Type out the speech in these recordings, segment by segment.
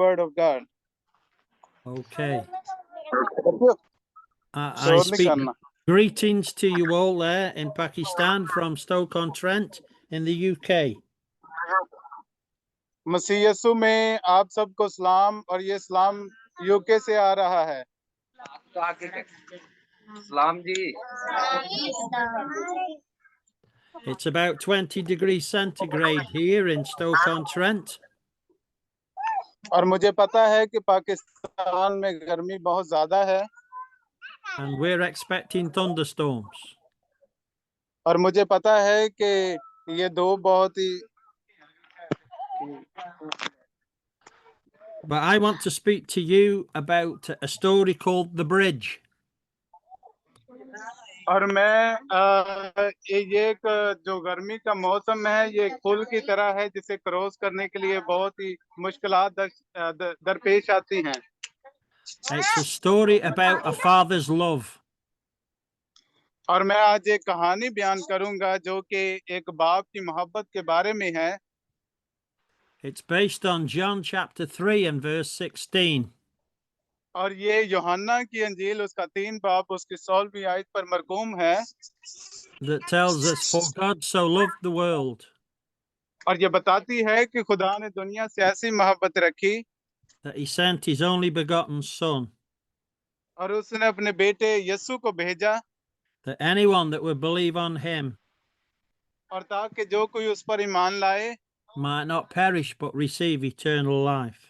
word of God. Okay. I शोर नहीं speak करना. greetings to you all there in Pakistan from Stoke-on-Trent in the UK. मसीह यीशु में आप सबको सलाम, और ये सलाम यूके से आ रहा है. सलाम जी. It's about 20 degrees centigrade here in Stoke-on-Trent. और मुझे पता है कि पाकिस्तान में गर्मी बहुत ज्यादा है. And we're expecting thunderstorms. और मुझे पता है कि ये दो बहुत ही. But I want to speak to you about a story called The Bridge. और मैं ये एक जो गर्मी का मौसम है, ये एक पुल की तरह है जिसे क्रॉस करने के लिए बहुत ही मुश्किलात दरपेश आती हैं. It's a story about a father's love. और मैं आज एक कहानी बयान करूंगा जो कि एक बाप की मोहब्बत के बारे में है. It's based on John chapter 3 and verse 16. और ये यूहन्ना की अंजील उसका 3 बाब उसकी 16वीं आयत पर मरकूम है. That tells us, for God so loved the world. और ये बताती है कि खुदा ने दुनिया से ऐसी मोहब्बत रखी That he sent his only begotten son. और उसने अपने बेटे यीशु को भेजा. That anyone that would believe on him. और ताकि जो कोई उस पर ईमान लाए might not perish but receive eternal life.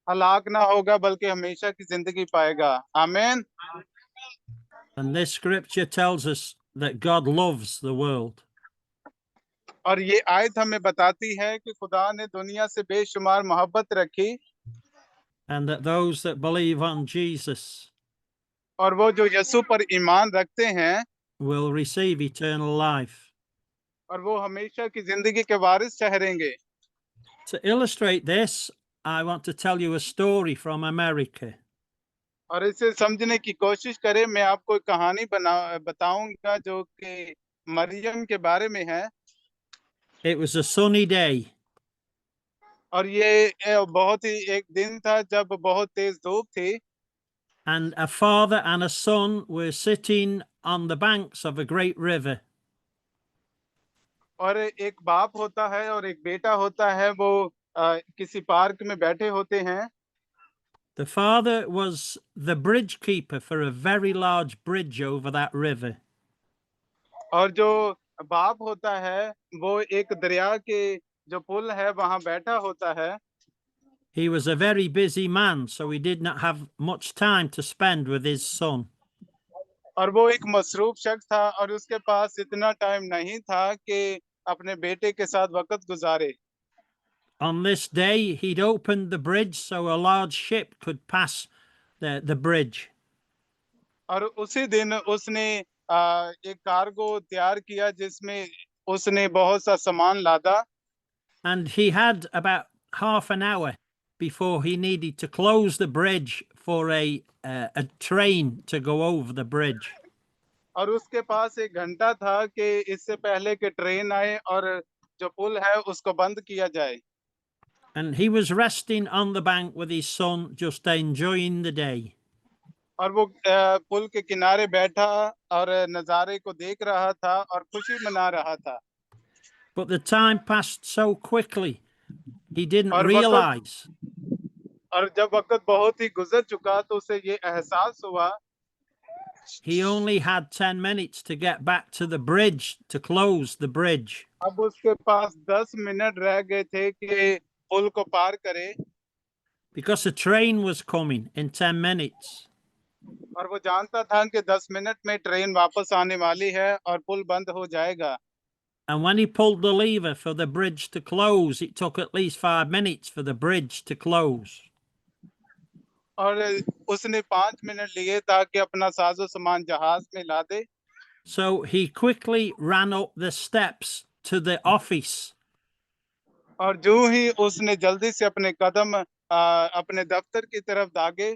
हलाक ना होगा बल्कि हमेशा की जिंदगी पाएगा. आमीन. And this scripture tells us that God loves the world. और ये आयत हमें बताती है कि खुदा ने दुनिया से बेशुमार मोहब्बत रखी. And that those that believe on Jesus और वो जो यीशु पर ईमान रखते हैं will receive eternal life. और वो हमेशा की जिंदगी के वारिस ठहरेंगे. To illustrate this, I want to tell you a story from America. और इसे समझने की कोशिश करें. मैं आपको एक कहानी बताऊंगा जो कि मरियम के बारे में है. It was a sunny day. और ये बहुत ही एक दिन था जब बहुत तेज धूप थी. And a father and a son were sitting on the banks of a great river. और एक बाप होता है और एक बेटा होता है. वो किसी पार्क में बैठे होते हैं. The father was the bridge keeper for a very large bridge over that river. और जो बाप होता है वो एक दरिया के जो पुल है वहां बैठा होता है. He was a very busy man, so he did not have much time to spend with his son. और वो एक मसरूफ शख्स था और उसके पास इतना टाइम नहीं था कि अपने बेटे के साथ वक्त गुजारे. On this day, he'd opened the bridge so a large ship could pass the bridge. और उसी दिन उसने एक कार्गो तैयार किया जिसमें उसने बहुत सा सामान लादा. And he had about half an hour before he needed to close the bridge for a train to go over the bridge. और उसके पास एक घंटा था कि इससे पहले कि ट्रेन आए और जो पुल है उसको बंद किया जाए. And he was resting on the bank with his son, just enjoying the day. और वो पुल के किनारे बैठा और नज़ारे को देख रहा था और खुशी मना रहा था. But the time passed so quickly, he didn't और realize और जब वक्त बहुत ही गुजर चुका तो उसे ये एहसास हुआ he only had 10 minutes to get back to the bridge to close the bridge. अब उसके पास 10 मिनट रह गए थे कि पुल को पार करे. Because a train was coming in 10 minutes. और वो जानता था कि 10 मिनट में ट्रेन वापस आने वाली है और पुल बंद हो जाएगा. And when he pulled the lever for the bridge to close, it took at least 5 minutes for the bridge to close. और उसने 5 मिनट लिए ताकि अपना साजो सामान जहाज में ला दे. So he quickly ran up the steps to the office. और जो ही उसने जल्दी से अपने कदम अपने दफ्तर की तरफ दागे.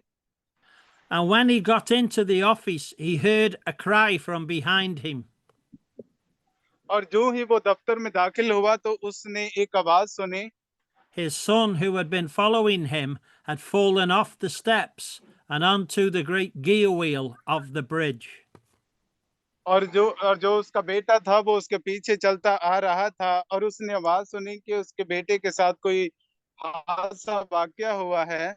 And when he got into the office, he heard a cry from behind him. और जो ही वो दफ्तर में दाखिल हुआ तो उसने एक आवाज सुनी. his son who had been following him had fallen off the steps and onto the great gear wheel of the bridge. और जो उसका बेटा था वो उसके पीछे चलता आ रहा था और उसने आवाज सुनी कि उसके बेटे के साथ कोई हादसा वाकया हुआ है।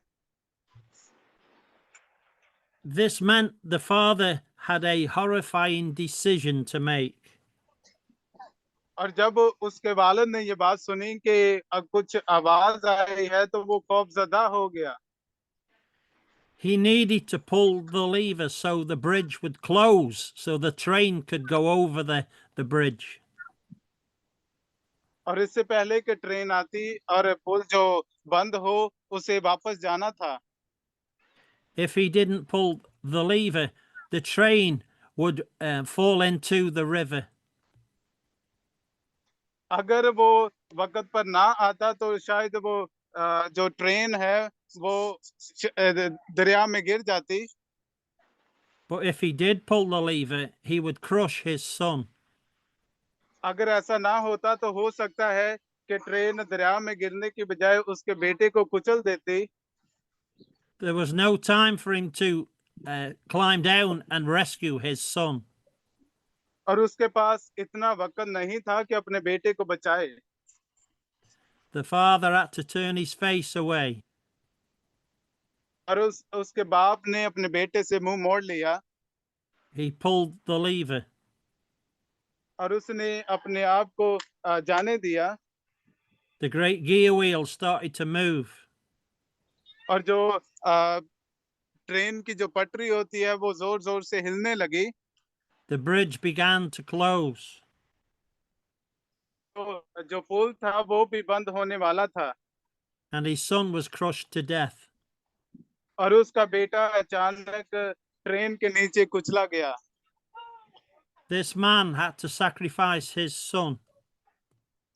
This meant the father had a horrifying decision to make. और जब उसके वालिद ने ये बात सुनी कि अब कुछ आवाज आई है तो वो खौफजदा हो गया। He needed to pull the lever so the bridge would close, so the train could go over the bridge. और इससे पहले कि ट्रेन आती और पुल जो बंद हो उसे वापस जाना था। If he didn't pull the lever, the train would fall into the river. अगर वो वक्त पर ना आता तो शायद वो जो ट्रेन है वो दरिया में गिर जाती। But if he did pull the lever, he would crush his son. अगर ऐसा ना होता तो हो सकता है कि ट्रेन दरिया में गिरने की बजाय उसके बेटे को कुचल देती। There was no time for him to climb down and rescue his son. और उसके पास इतना वक्त नहीं था कि अपने बेटे को बचाए। The father had to turn his face away. और उसके बाप ने अपने बेटे से मुंह मोड़ लिया। He pulled the lever. और उसने अपने आप को जाने दिया। The great gear wheel started to move. और जो ट्रेन की जो पटरी होती है वो जोर जोर से हिलने लगी। The bridge began to close. तो जो पुल था वो भी बंद होने वाला था। And his son was crushed to death. और उसका बेटा अचानक ट्रेन के नीचे कुचला गया। This man had to sacrifice his son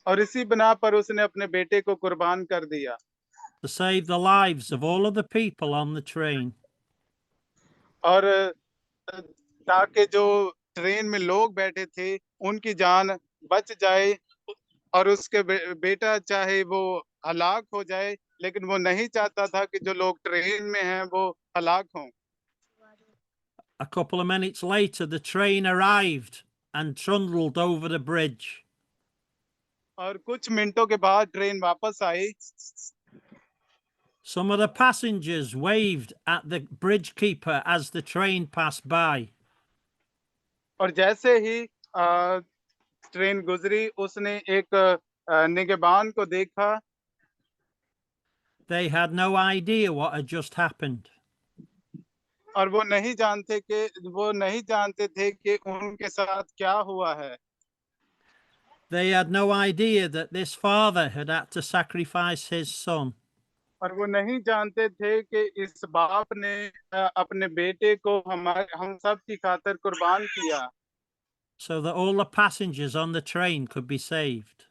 और इसी बिना पर उसने अपने बेटे को कुर्बान कर दिया। to save the lives of all of the people on the train. और ताकि जो ट्रेन में लोग बैठे थे उनकी जान बच जाए और उसके बेटा चाहे वो हलाक हो जाए लेकिन वो नहीं चाहता था कि जो लोग ट्रेन में हैं वो हलाक हों। A couple of minutes later, the train arrived and trundled over the bridge. और कुछ मिनटों के बाद ट्रेन वापस आई। Some of the passengers waved at the bridge keeper as the train passed by. और जैसे ही ट्रेन गुजरी उसने एक निगहबान को देखा। They had no idea what had just happened. और वो नहीं जानते थे कि उनके साथ क्या हुआ है। They had no idea that this father had had to sacrifice his son. और वो नहीं जानते थे कि इस बाप ने अपने बेटे को हम सब की खातिर कुर्बान किया। So that all the passengers on the train could be saved.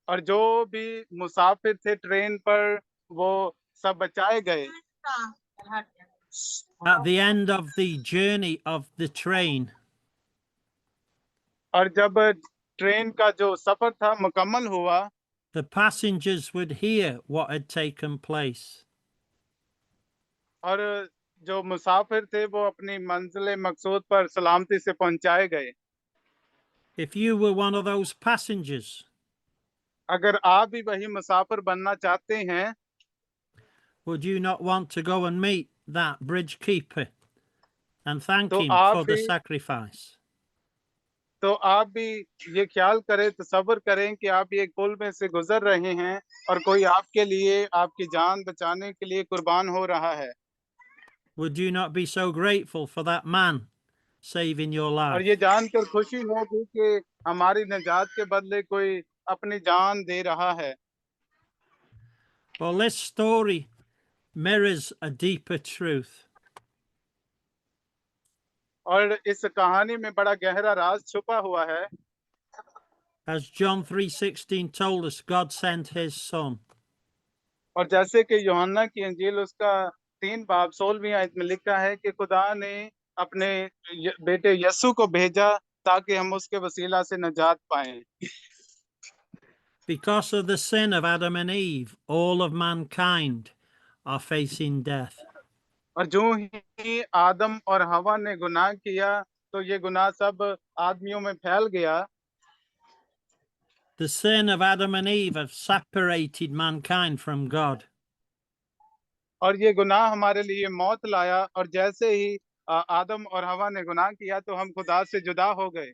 और जो भी मुसाफिर थे ट्रेन पर वो सब बचाए गए। At the end of the journey of the train, और जब ट्रेन का जो सफर था मुकम्मल हुआ the passengers would hear what had taken place. और जो मुसाफिर थे वो अपनी मंजिल मकसूद पर सलामती से पहुंचाए गए। If you were one of those passengers, अगर आप भी वही मुसाफिर बनना चाहते हैं would you not want to go and meet that bridge keeper and thank तो him आप for the भी sacrifice? तो आप भी ये ख्याल करें, तसव्वुर करें कि आप एक पुल में से गुजर रहे हैं और कोई आपके लिए आपकी जान बचाने के लिए कुर्बान हो रहा है। Would you not be so grateful for that man saving your और life? ये जानकर खुशी होगी कि हमारी निजात के बदले कोई अपनी जान दे रहा है। Well, this story mirrors a deeper truth. और इस कहानी में बड़ा गहरा राज छुपा हुआ है। As John 3:16 told us, God sent his son. और जैसे कि यूहन्ना की इंजील उसका 3 बाब 16वीं आयत में लिखा है कि खुदा ने अपने बेटे यीशु को भेजा ताकि हम उसके वसीला से निजात पाएं। Because of the sin of Adam and Eve, all of mankind are facing death. और जो ही आदम और हवा ने गुनाह किया तो ये गुनाह सब आदमियों में फैल गया। The sin of Adam and Eve have separated mankind from God. और ये गुनाह हमारे लिए मौत लाया, और जैसे ही आदम और हवा ने गुनाह किया तो हम खुदा से जुदा हो गए।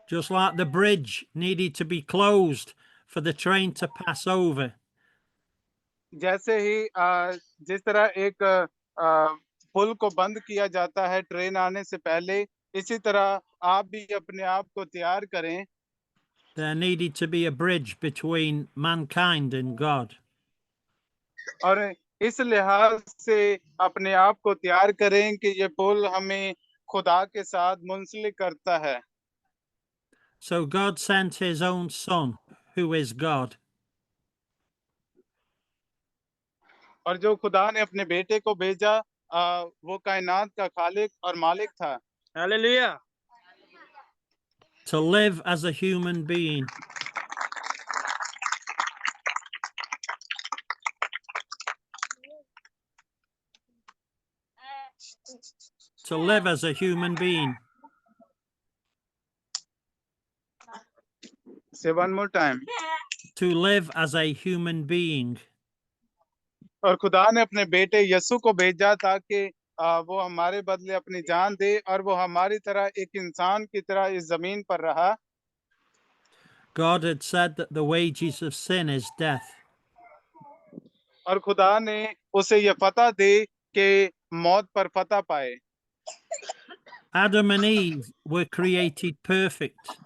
Just like the bridge needed to be closed for the train to pass over, जैसे ही जिस तरह एक पुल को बंद किया जाता है ट्रेन आने से पहले, इसी तरह आप भी अपने आप को तैयार करें। there needed to be a bridge between mankind and God. और इस लिहाज से अपने आप को तैयार करें कि ये पुल हमें खुदा के साथ मुंसलिक करता है। So God sent his own son, who is God. और जो खुदा ने अपने बेटे को भेजा, वो कायनात का खालिक और मालिक था। Hallelujah. To live as a human being. To live as a human being. Say one more time. To live as a human being. और खुदा ने अपने बेटे यसु को भेजा ताकि वो हमारे बदले अपनी जान दे, और वो हमारी तरह एक इंसान की तरह इस जमीन पर रहा। God had said that the wages of sin is death. और खुदा ने उसे ये फतह दे कि मौत पर फतह पाए। Adam and Eve were created perfect.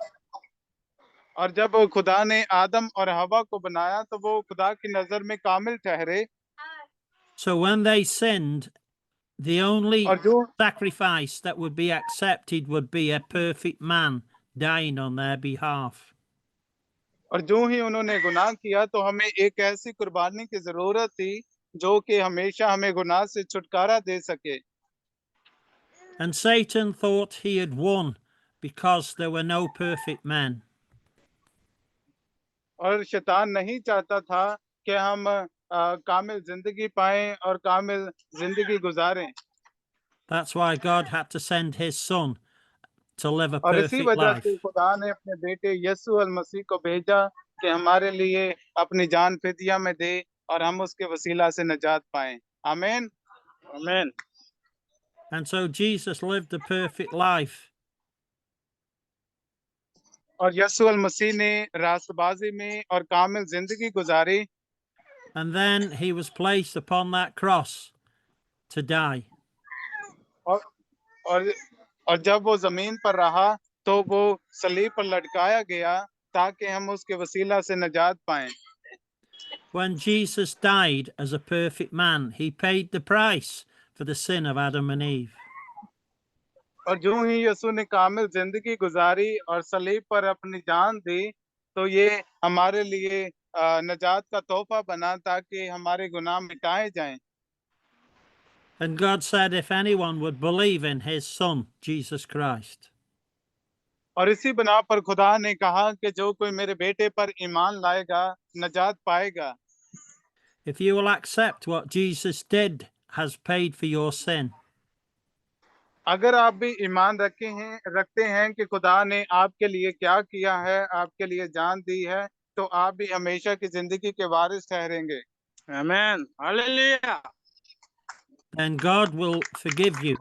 और जब खुदा ने आदम और हवा को बनाया तो वो खुदा की नजर में कामिल ठहरे। So when they sinned, the only और जो sacrifice that would be accepted would be a perfect man dying on their behalf. और जो ही उन्होंने गुनाह किया तो हमें एक ऐसी कुर्बानी की जरूरत थी जो कि हमेशा हमें गुनाह से छुटकारा दे सके। And Satan thought he had won because there were no perfect men. और शैतान नहीं चाहता था कि हम कामिल जिंदगी पाएं और कामिल जिंदगी गुजारें। That's why God had to send his son to live a और इसी perfect वजह life. से खुदा ने अपने बेटे यीशु अल मसीह को भेजा कि हमारे लिए अपनी जान फिदिया में दे और हम उसके वसीला से निजात पाएं। आमीन। Amen. And so Jesus lived a perfect life. और यीशु अल मसीह ने रास्तबाजी में और कामिल जिंदगी गुजारी। And then he was placed upon that cross to die. और और जब वो जमीन पर रहा तो वो सलीब पर लटकाया गया ताकि हम उसके वसीला से निजात पाएं। When Jesus died as a perfect man, he paid the price for the sin of Adam and Eve. और जो ही यीशु ने कामिल जिंदगी गुजारी और सलीब पर अपनी जान दी तो ये हमारे लिए निजात का तोहफा बना ताकि हमारे गुनाह मिटाए जाएं। And God said, if anyone would believe in his son, Jesus Christ, और इसी बना पर खुदा ने कहा कि जो कोई मेरे बेटे पर ईमान लाएगा निजात पाएगा। if you will accept what Jesus did has paid for your sin, अगर आप भी ईमान रखते हैं कि खुदा ने आपके लिए क्या किया है, आपके लिए जान दी है, तो आप भी हमेशा की जिंदगी के वारिस ठहरेंगे। Amen. Hallelujah. then God will forgive you.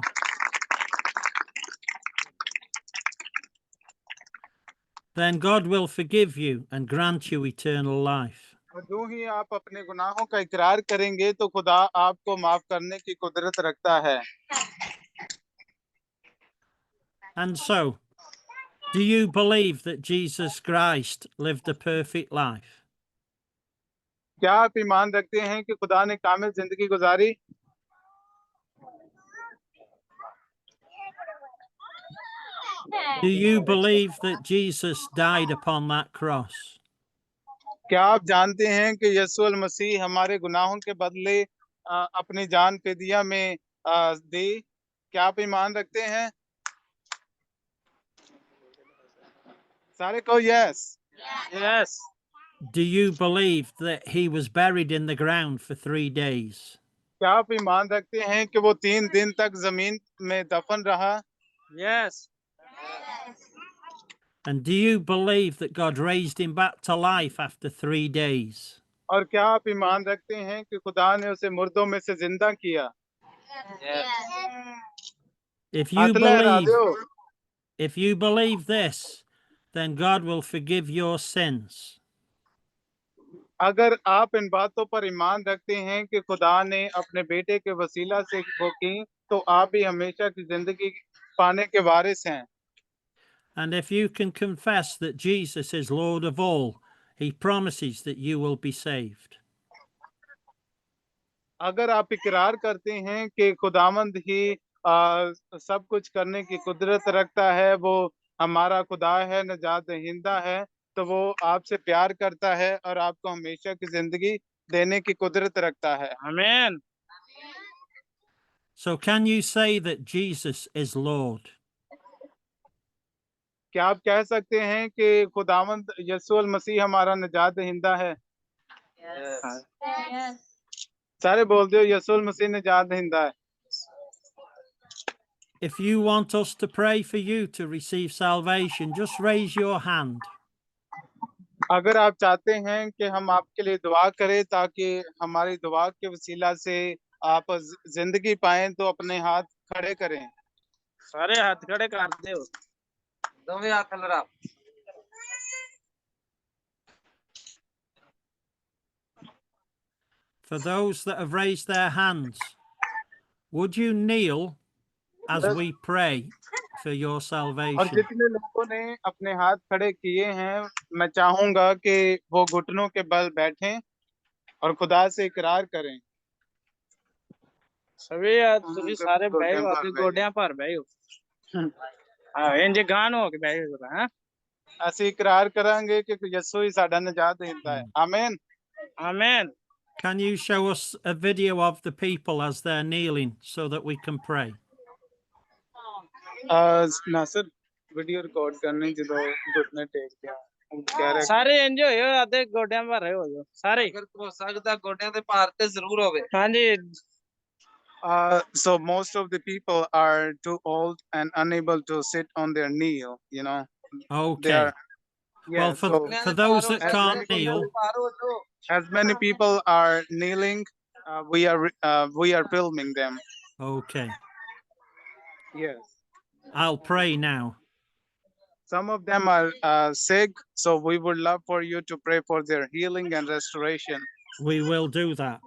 Then God will forgive you and grant you eternal life. और जो ही आप अपने गुनाहों का इकरार करेंगे तो खुदा आपको माफ करने की कुदरत रखता है। And so, do you believe that Jesus Christ lived a perfect life? क्या आप ईमान रखते हैं कि खुदा ने कामिल जिंदगी गुजारी? Do you believe that Jesus died upon that cross? क्या आप जानते हैं कि यीशु अल मसीह हमारे गुनाहों के बदले अपनी जान फिदिया में दी? क्या आप ईमान रखते हैं? सारे को yes. Yes. Do you believe that he was buried in the ground for 3 days? क्या आप ईमान रखते हैं कि वो 3 दिन तक जमीन में दफन रहा? Yes. And do you believe that God raised him back to life after 3 days? और क्या आप ईमान रखते हैं कि खुदा ने उसे मुर्दों में से जिंदा किया? If you हाथ लहरा believe, दो। if you believe this, then God will forgive your sins. अगर आप इन बातों पर ईमान रखते हैं कि खुदा ने अपने बेटे के वसीला से वो की, तो आप भी हमेशा की जिंदगी पाने के वारिस हैं। And if you can confess that Jesus is Lord of all, he promises that you will be saved. अगर आप इकरार करते हैं कि खुदावंद ही सब कुछ करने की कुदरत रखता है, वो हमारा खुदा है, नजात दहिंदा है, तो वो आपसे प्यार करता है और आपको हमेशा की जिंदगी देने की कुदरत रखता है। Amen. So can you say that Jesus is Lord? क्या आप कह सकते हैं कि खुदावंद यीशु मसीह हमारा नजात दहिंदा है? सारे बोल दो यीशु मसीह नजात दहिंदा है। If you want us to pray for you to receive salvation, just raise your hand. अगर आप चाहते हैं कि हम आपके लिए दुआ करें ताकि हमारी दुआ के वसीला से आप जिंदगी पाएं, तो अपने हाथ खड़े करें। सारे हाथ खड़े कर दो। दोवे हाथ लड़ा। For those that have raised their hands, would you kneel as we pray for your और salvation? जितने लोगों ने अपने हाथ खड़े किए हैं, मैं चाहूंगा कि वो घुटनों के बल बैठें और खुदा से इकरार करें। सभी तुसी सारे बैठो, अपने गोड्यां पर बैठो। हाँ, इंज गान हो के बैठो। हाँ, ਅਸੀਂ ਇਕਰਾਰ ਕਰਾਂਗੇ ਕਿ ਯਿਸੂ ਹੀ ਸਾਡਾ ਨਜਾਤ ਦਿੰਦਾ ਹੈ। ਆਮੀਨ। Amen. Can you show us a video of the people as they're kneeling so that we can pray? Nasir video record ਕਰਨੀ ਜਦੋਂ ਘੁਟਨੇ ਟੇਕ ਕੇ ਕਹਿ ਰਿਹਾ ਸਾਰੇ ਇੰਜ ਹੋਇਓ, ਆਦੇ ਗੋਡਿਆਂ ਭਾਰੇ ਹੋ ਜਾਓ ਸਾਰੇ। ਅਗਰ ਹੋ ਸਕਦਾ ਗੋਡਿਆਂ ਦੇ ਭਾਰ ਤੇ ਜ਼ਰੂਰ ਹੋਵੇ। ਹਾਂਜੀ। So most of the people are too old and unable to sit on their knee, you know. Okay. They are, Well, yeah, for those that can't kneel, as many people are kneeling, we are filming them. okay, Yes. I'll pray now. Some of them are sick, so we would love for you to pray for their healing and restoration. We will do that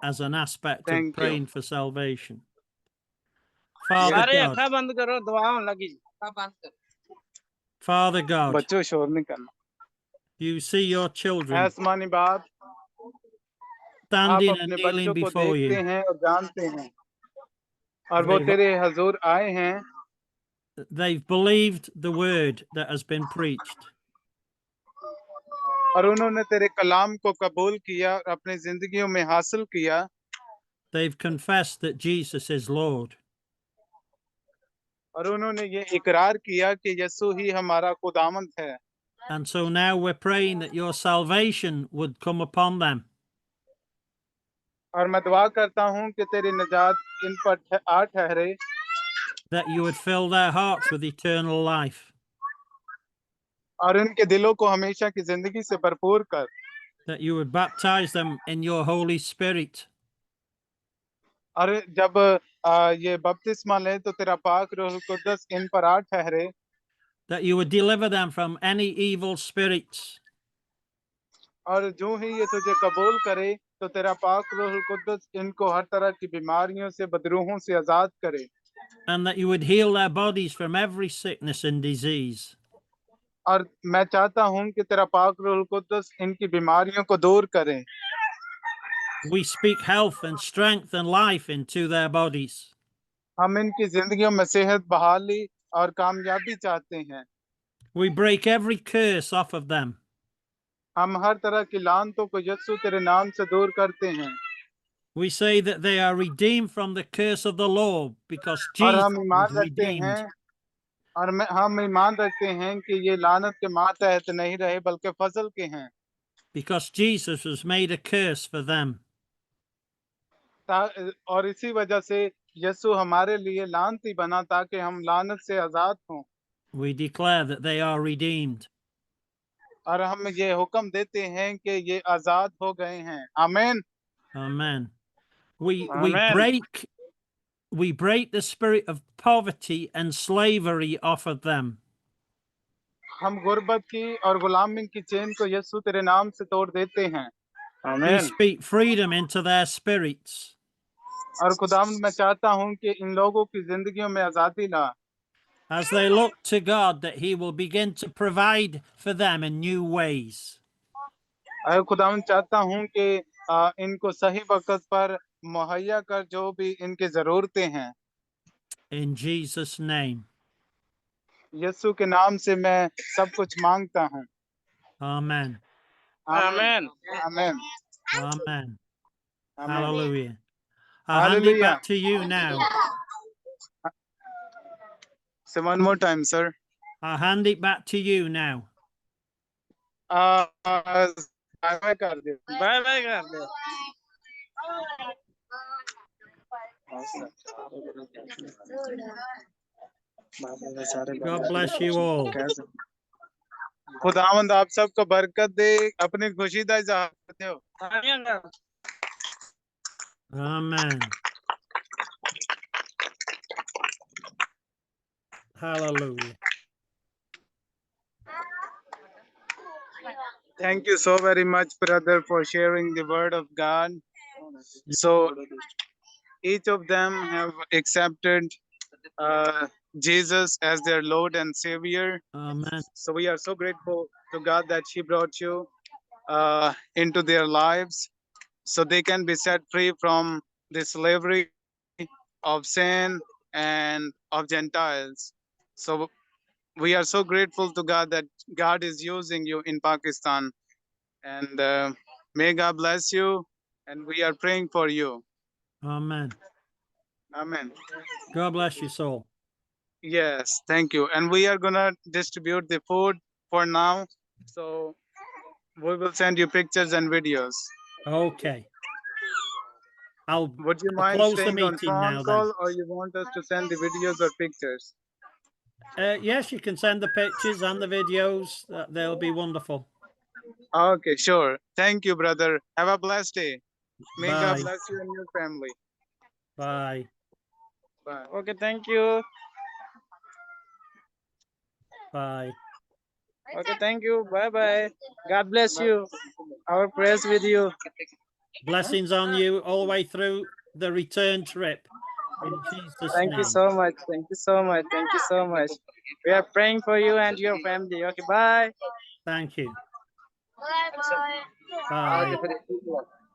as an aspect of Thank you. praying for salvation. Father ਸਾਰੇ God, ਅੱਖਾਂ ਬੰਦ ਕਰੋ, ਦੁਆ ਹੋਣ ਲੱਗੀ। ਅੱਖਾਂ ਬੰਦ ਕਰੋ। Father God, बच्चों शोर नहीं करना। you see your children आसमानी बाप, आप standing and अपने kneeling बच्चों को before देखते you. हैं और जानते हैं, और वो They've- तेरे हजूर आए हैं They've believed the word that has been preached. और उन्होंने तेरे कलाम को कबूल किया और अपनी जिंदगियों में हासिल किया। They've confessed that Jesus is Lord. और उन्होंने ये इकरार किया कि यीशु ही हमारा खुदावंद है। And so now we're praying that your salvation would come upon them. और मैं दुआ करता हूँ कि तेरी निजात इन पर आ ठहरे, That you would fill their hearts with eternal life. और उनके दिलों को हमेशा की जिंदगी से भरपूर कर। That you would baptize them in your Holy Spirit. और जब ये बपतिस्मा लें तो तेरा पाक रूह कुद्दस इन पर आ ठहरे। That you would deliver them from any evil spirits. और जो ही ये तुझे कबूल करे तो तेरा पाक रूह कुद्दस इनको हर तरह की बीमारियों से, बदरूहों से आजाद करे। And that you would heal their bodies from every sickness and disease. और मैं चाहता हूँ कि तेरा पाक रूह कुद्दस इनकी बीमारियों को दूर करे। We speak health and strength and life into their bodies. हम इनकी जिंदगियों में सेहत, बहाली और कामयाबी चाहते हैं। We break every curse off of them. हम हर तरह की लानतों को यीशु तेरे नाम से दूर करते हैं। We say that they are redeemed from the curse of the law because और Jesus हम ईमान was रखते redeemed. हैं हम ईमान रखते हैं कि ये लानत के मातहत नहीं रहे बल्कि फजल के हैं। because Jesus was made a curse for them. और इसी वजह से यीशु हमारे लिए लानती बना ताकि हम लानत से आजाद हों। We declare that they are redeemed. और हम ये हुक्म देते हैं कि ये आजाद हो गए हैं। आमीन। Amen. We Amen. break the spirit of poverty and slavery off of them. हम गुर्बत की और गुलामी की चेन को यीशु तेरे नाम से तोड़ देते हैं। We Amen. speak freedom into their spirits. और खुदावंद मैं चाहता हूं कि इन लोगों की जिंदगियों में आजादी ला। As they look to God, that He will begin to provide for them in new ways. और खुदावंद चाहता हूं कि इनको सही वक्त पर मुहैया कर जो भी इनकी जरूरतें हैं। In Jesus' name. यीशु के नाम से मैं सब कुछ मांगता हूं। Amen. Amen. आमीन। Amen. आमीन। Hallelujah. I'll hand it Hallelujah. back to you now. Say one more time, sir. I'll hand it back to you now. Bye कर दे। Bye bye कर दे। God bless you all. खुदावंद आप सबको बरकत दे, अपनी खुशी दा इजहार करते हो। तालियां कर। Amen. Hallelujah. Thank you so very much, brother, for sharing the word of God. So each of them have accepted Jesus as their Lord and Savior. Amen. So we are so grateful to God that He brought you into their lives so they can be set free from the slavery of sin and of Gentiles. So we are so grateful to God that God is using you in Pakistan. And may God bless you. And we are praying for you. Amen. Amen. God bless you soul. Yes, thank you. And we are gonna distribute the food for now. So we will send you pictures and videos. Okay. Would you I'll mind close the staying on meeting phone now call, or you want us to send the videos or pictures? then. Yes, you can send the pictures and the videos. They'll be wonderful. Okay, sure. Thank you, brother. Have a blessed day. May God Bye. bless you and your family. Bye. Bye. Okay, thank you. Bye. Okay, thank you. Bye bye. God bless you. Our prayers with you. Blessings on you all the way through the return trip. In Jesus' Thank name. you so much. Thank you so much. Thank you so much. We are praying for you and your family. Okay, bye. Thank you. Bye bye. Bye.